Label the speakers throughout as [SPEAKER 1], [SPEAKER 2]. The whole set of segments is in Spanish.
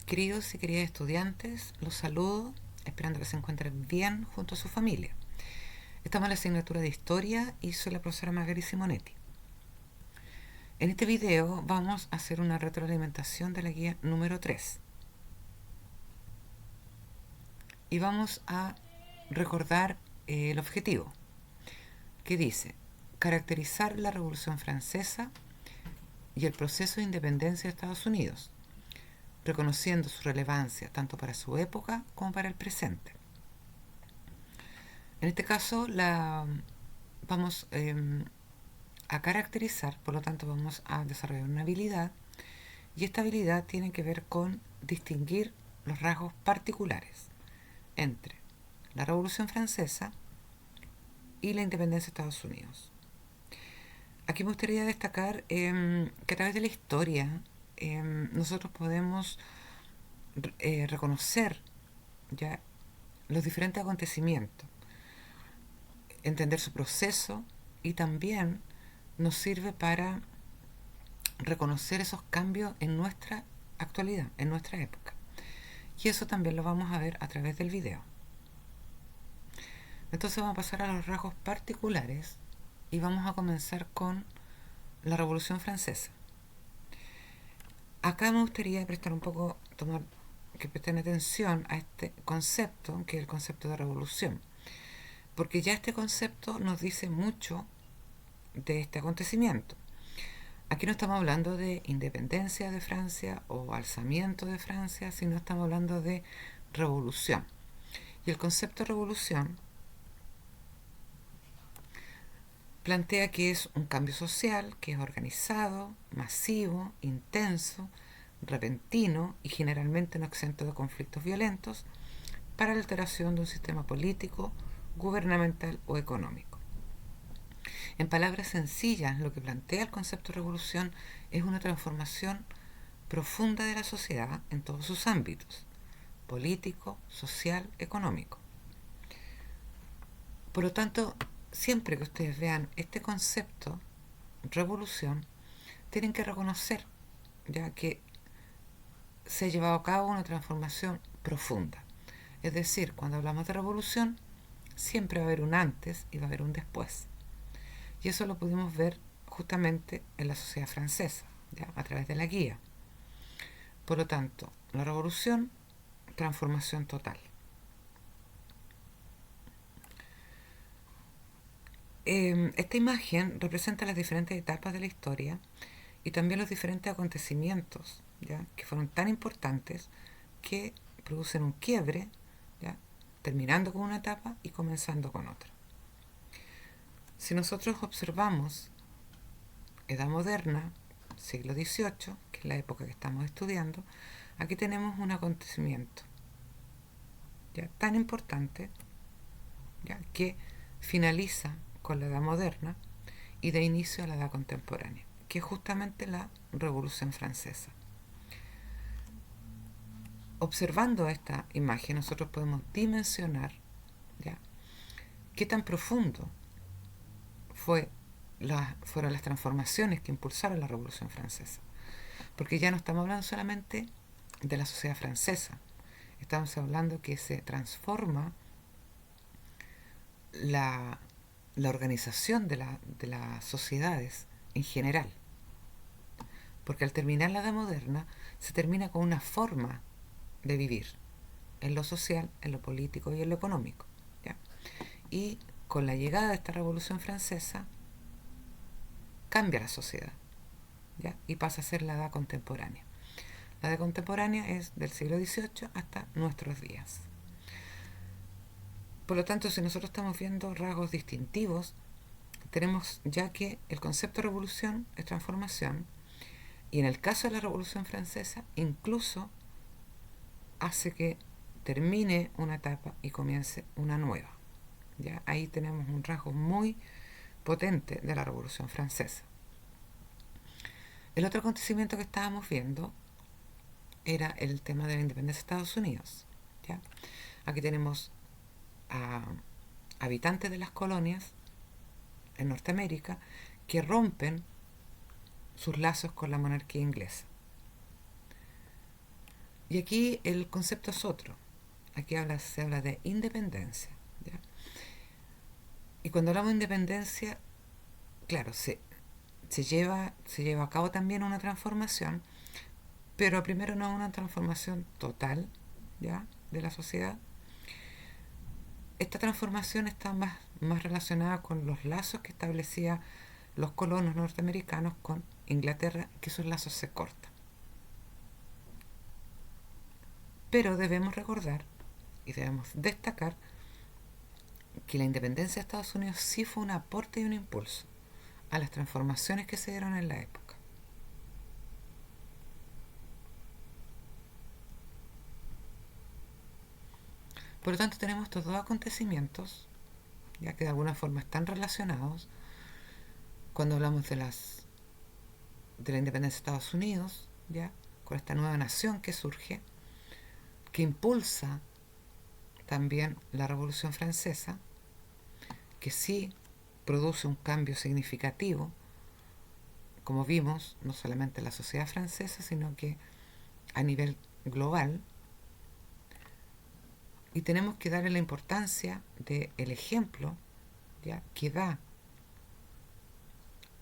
[SPEAKER 1] Queridos y queridas estudiantes, los saludo, esperando que se encuentren bien junto a su familia. Estamos en la asignatura de Historia y soy la profesora Margarita Simonetti. En este video vamos a hacer una retroalimentación de la guía número 3. Y vamos a recordar el objetivo, que dice caracterizar la Revolución Francesa y el proceso de independencia de Estados Unidos, reconociendo su relevancia tanto para su época como para el presente. En este caso vamos a caracterizar, por lo tanto vamos a desarrollar una habilidad, y esta habilidad tiene que ver con distinguir los rasgos particulares entre la Revolución Francesa y la independencia de Estados Unidos. Aquí me gustaría destacar que a través de la historia nosotros podemos reconocer ya los diferentes acontecimientos, entender su proceso, y también nos sirve para reconocer esos cambios en nuestra actualidad, en nuestra época. Y eso también lo vamos a ver a través del video. Entonces vamos a pasar a los rasgos particulares y vamos a comenzar con la Revolución Francesa. Acá me gustaría que presten atención a este concepto, que es el concepto de revolución, porque ya este concepto nos dice mucho de este acontecimiento. Aquí no estamos hablando de independencia de Francia o alzamiento de Francia, sino estamos hablando de revolución. Y el concepto de revolución plantea que es un cambio social que es organizado, masivo, intenso, repentino y generalmente no exento de conflictos violentos para la alteración de un sistema político, gubernamental o económico. En palabras sencillas, lo que plantea el concepto de revolución es una transformación profunda de la sociedad en todos sus ámbitos: político, social, económico. Por lo tanto, siempre que ustedes vean este concepto, revolución, tienen que reconocer ya que se ha llevado a cabo una transformación profunda. Es decir, cuando hablamos de revolución, siempre va a haber un antes y va a haber un después. Y eso lo pudimos ver justamente en la sociedad francesa, ¿ya? A través de la guía. Por lo tanto, la revolución, transformación total. Esta imagen representa las diferentes etapas de la historia y también los diferentes acontecimientos, ¿ya? Que fueron tan importantes que producen un quiebre, ¿ya? Terminando con una etapa y comenzando con otra. Si nosotros observamos Edad Moderna, siglo XVIII, que es la época que estamos estudiando, aquí tenemos un acontecimiento ya tan importante, ya, que finaliza con la Edad Moderna y da inicio a la Edad Contemporánea, que es justamente la Revolución Francesa. Observando esta imagen, nosotros podemos dimensionar ya qué tan profundo fueron las transformaciones que impulsaron la Revolución Francesa. Porque ya no estamos hablando solamente de la sociedad francesa, estamos hablando que se transforma la organización de las sociedades en general. Porque al terminar la Edad Moderna, se termina con una forma de vivir, en lo social, en lo político y en lo económico, ¿ya? Y con la llegada de esta Revolución Francesa, cambia la sociedad, ¿ya? Y pasa a ser la Edad Contemporánea. La Edad Contemporánea es del siglo XVIII hasta nuestros días. Por lo tanto, si nosotros estamos viendo rasgos distintivos, tenemos ya que el concepto de revolución es transformación, y en el caso de la Revolución Francesa, incluso hace que termine una etapa y comience una nueva. ¿Ya? Ahí tenemos un rasgo muy potente de la Revolución Francesa. El otro acontecimiento que estábamos viendo era el tema de la independencia de Estados Unidos, ¿ya? Aquí tenemos a habitantes de las colonias en Norteamérica que rompen sus lazos con la monarquía inglesa. Y aquí el concepto es otro. Aquí se habla de independencia. ¿Ya? Y cuando hablamos de independencia, claro, se lleva a cabo también una transformación, pero primero no una transformación total, ¿ya?, de la sociedad. Esta transformación está más relacionada con los lazos que establecían los colonos norteamericanos con Inglaterra, que esos lazos se cortan. Pero debemos recordar y debemos destacar que la independencia de Estados Unidos sí fue un aporte y un impulso a las transformaciones que se dieron en la época. Por lo tanto, tenemos estos dos acontecimientos, ya que de alguna forma están relacionados, cuando hablamos de la independencia de Estados Unidos, ya, con esta nueva nación que surge, que impulsa también la Revolución Francesa, que sí produce un cambio significativo, como vimos, no solamente en la sociedad francesa, sino que a nivel global, y tenemos que darle la importancia del ejemplo, ¿ya?, que da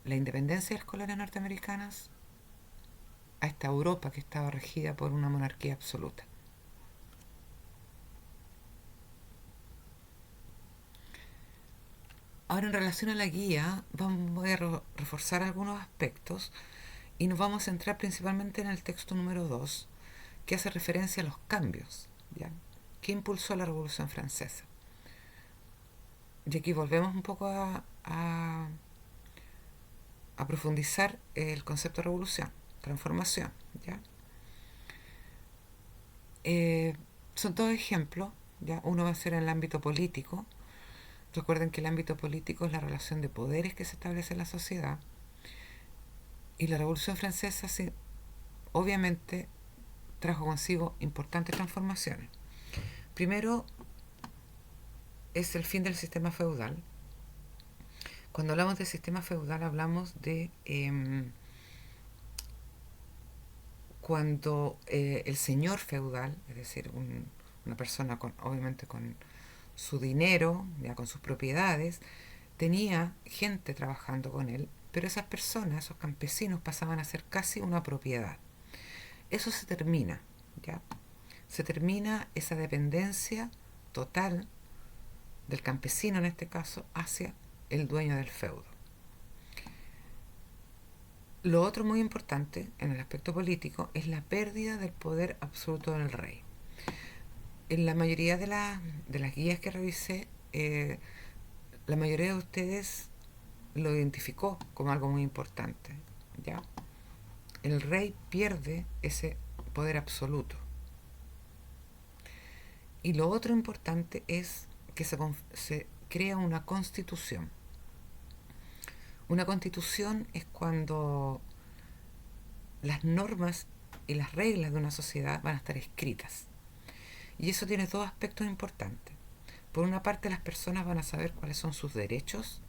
[SPEAKER 1] la independencia de las colonias norteamericanas a esta Europa que estaba regida por una monarquía absoluta. Ahora, en relación a la guía, voy a reforzar algunos aspectos y nos vamos a centrar principalmente en el texto número 2, que hace referencia a los cambios, ¿ya?, que impulsó la Revolución Francesa. Y aquí volvemos un poco a profundizar el concepto de revolución, transformación, ¿ya? Eh, Son todos ejemplos, ¿ya? Uno va a ser en el ámbito político. Recuerden que el ámbito político es la relación de poderes que se establece en la sociedad. Y la Revolución Francesa, sí, obviamente, trajo consigo importantes transformaciones. Primero, es el fin del sistema feudal. Cuando hablamos del sistema feudal, hablamos de cuando el señor feudal, es decir, una persona obviamente con su dinero, ya con sus propiedades, tenía gente trabajando con él, pero esas personas, esos campesinos, pasaban a ser casi una propiedad. Eso se termina, ¿ya? Se termina esa dependencia total del campesino, en este caso, hacia el dueño del feudo. Lo otro muy importante en el aspecto político es la pérdida del poder absoluto del rey. En la mayoría de las guías que revisé, la mayoría de ustedes lo identificó como algo muy importante, ¿ya? El rey pierde ese poder absoluto. Y lo otro importante es que se crea una constitución. Una constitución es cuando las normas y las reglas de una sociedad van a estar escritas. Y eso tiene dos aspectos importantes. Por una parte, las personas van a saber cuáles son sus derechos,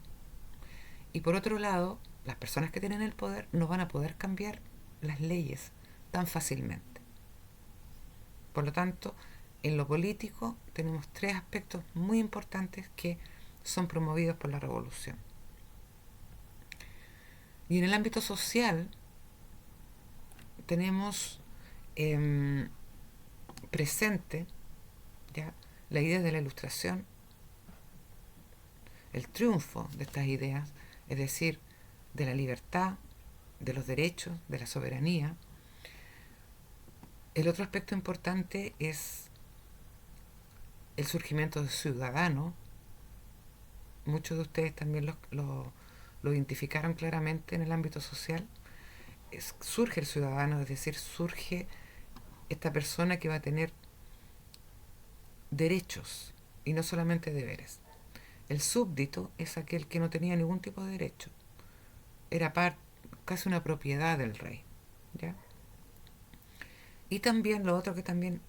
[SPEAKER 1] y por otro lado, las personas que tienen el poder no van a poder cambiar las leyes tan fácilmente. Por lo tanto, en lo político tenemos tres aspectos muy importantes que son promovidos por la revolución. Y en el ámbito social tenemos presente, ¿ya?, la idea de la ilustración, el triunfo de estas ideas, es decir, de la libertad, de los derechos, de la soberanía. El otro aspecto importante es el surgimiento del ciudadano. Muchos de ustedes también lo identificaron claramente en el ámbito social. Surge el ciudadano, es decir, surge esta persona que va a tener derechos y no solamente deberes. El súbdito es aquel que no tenía ningún tipo de derecho. Era casi una propiedad del rey, ¿ya? Y también lo otro que también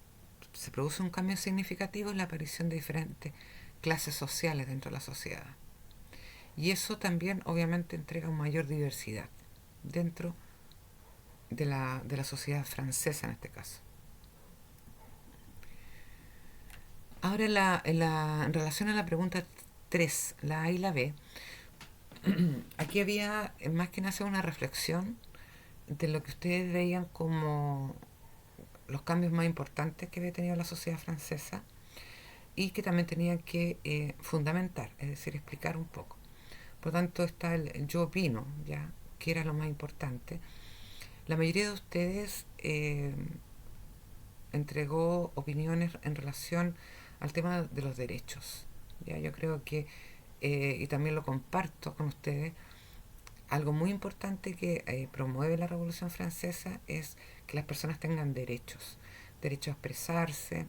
[SPEAKER 1] se produce un cambio significativo es la aparición de diferentes clases sociales dentro de la sociedad. Y eso también obviamente entrega una mayor diversidad dentro de la sociedad francesa en este caso. Ahora, en relación a la pregunta 3, la A y la B, aquí había más que nada una reflexión de lo que ustedes veían como los cambios más importantes que había tenido la sociedad francesa y que también tenían que fundamentar, es decir, explicar un poco. Por lo tanto, está el yo opino, ya, que era lo más importante. La mayoría de ustedes entregó opiniones en relación al tema de los derechos. Ya, yo creo que, y también lo comparto con ustedes, algo muy importante que promueve la Revolución Francesa es que las personas tengan derechos. Derecho a expresarse,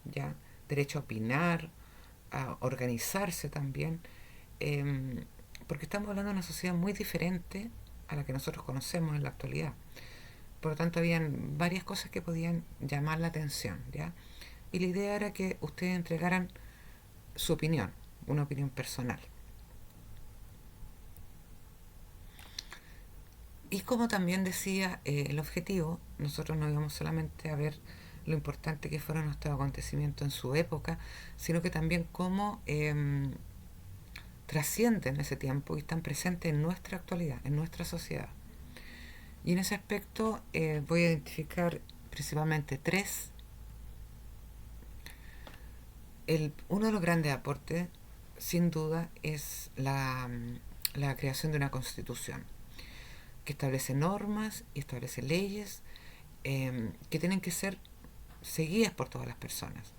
[SPEAKER 1] ya, derecho a opinar, a organizarse también, eh, porque estamos hablando de una sociedad muy diferente a la que nosotros conocemos en la actualidad. Por lo tanto, habían varias cosas que podían llamar la atención, ¿ya? Y la idea era que ustedes entregaran su opinión, una opinión personal. Y como también decía el objetivo, nosotros no íbamos solamente a ver lo importante que fueron nuestros acontecimientos en su época, sino que también cómo trascienden ese tiempo y están presentes en nuestra actualidad, en nuestra sociedad. Y en ese aspecto voy a identificar principalmente tres. Uno de los grandes aportes, sin duda, es la creación de una constitución que establece normas y establece leyes que tienen que ser seguidas por todas las personas.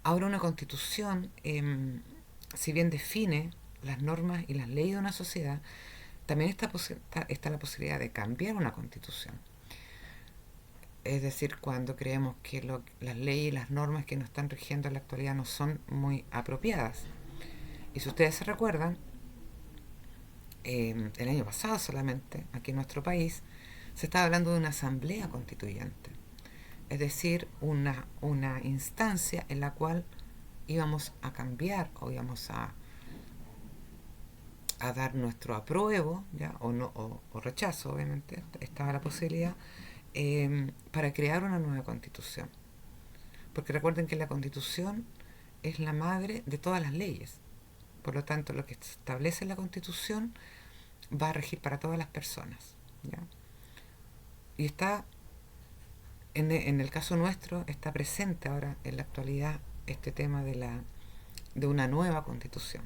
[SPEAKER 1] Ahora una constitución, si bien define las normas y las leyes de una sociedad, también está la posibilidad de cambiar una constitución. Es decir, cuando creemos que las leyes y las normas que nos están rigiendo en la actualidad no son muy apropiadas. Y si ustedes se recuerdan, el año pasado solamente, aquí en nuestro país, se estaba hablando de una asamblea constituyente. Es decir, una instancia en la cual íbamos a cambiar o íbamos a dar nuestro apruebo, ¿ya? O, no, o rechazo, obviamente, estaba la posibilidad, para crear una nueva constitución. Porque recuerden que la constitución es la madre de todas las leyes. Por lo tanto, lo que se establece en la constitución va a regir para todas las personas, ¿ya? Y está, en el caso nuestro, está presente ahora en la actualidad este tema de una nueva constitución.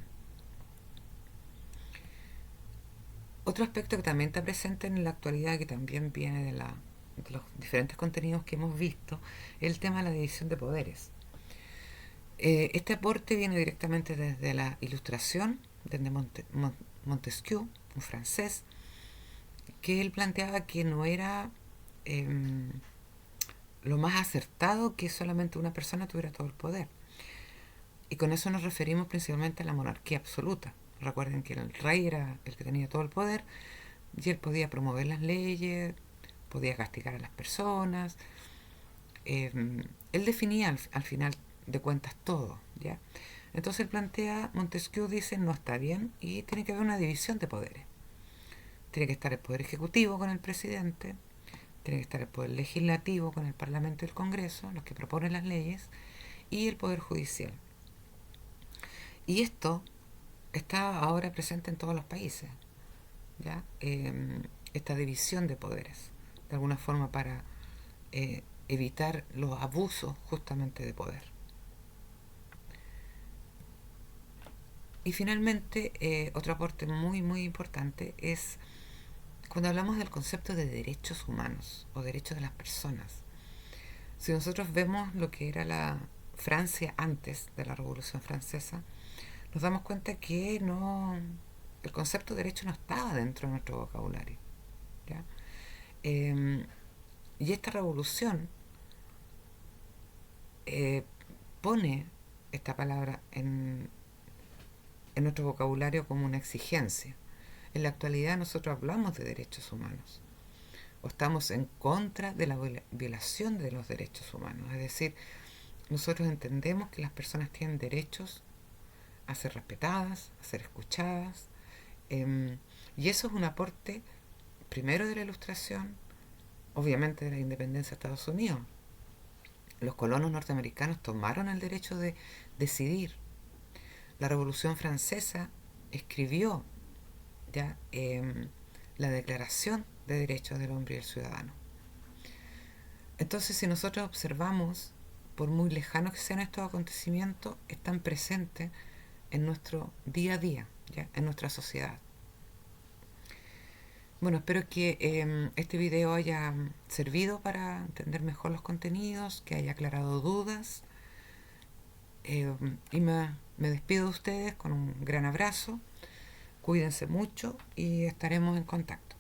[SPEAKER 1] Otro aspecto que también está presente en la actualidad, que también viene de los diferentes contenidos que hemos visto, es el tema de la división de poderes. Este aporte viene directamente desde la Ilustración, desde Montesquieu, un francés, que él planteaba que no era eh, lo más acertado que solamente una persona tuviera todo el poder. Y con eso nos referimos principalmente a la monarquía absoluta. Recuerden que el rey era el que tenía todo el poder y él podía promover las leyes, podía castigar a las personas. Eh, Él definía al final de cuentas todo, ¿ya? Entonces él plantea, Montesquieu dice, no está bien y tiene que haber una división de poderes. Tiene que estar el poder ejecutivo con el presidente, tiene que estar el poder legislativo con el parlamento y el congreso, los que proponen las leyes, y el poder judicial. Y esto está ahora presente en todos los países, ¿ya? Esta división de poderes, de alguna forma para evitar los abusos justamente de poder. Y finalmente, otro aporte muy, muy importante es cuando hablamos del concepto de derechos humanos o derechos de las personas. Si nosotros vemos lo que era la Francia antes de la Revolución Francesa, nos damos cuenta que no, el concepto de derecho no estaba dentro de nuestro vocabulario, ¿ya? Eh, y esta revolución eh, pone esta palabra en nuestro vocabulario como una exigencia. En la actualidad nosotros hablamos de derechos humanos o estamos en contra de la violación de los derechos humanos. Es decir, nosotros entendemos que las personas tienen derechos a ser respetadas, a ser escuchadas, y eso es un aporte primero de la Ilustración, obviamente de la independencia de Estados Unidos, los colonos norteamericanos tomaron el derecho de decidir. La Revolución Francesa escribió ya la Declaración de Derechos del Hombre y el Ciudadano. Entonces, si nosotros observamos, por muy lejanos que sean estos acontecimientos, están presentes en nuestro día a día, ¿ya? En nuestra sociedad. Bueno, espero que este video haya servido para entender mejor los contenidos, que haya aclarado dudas. Y me despido de ustedes con un gran abrazo. Cuídense mucho y estaremos en contacto.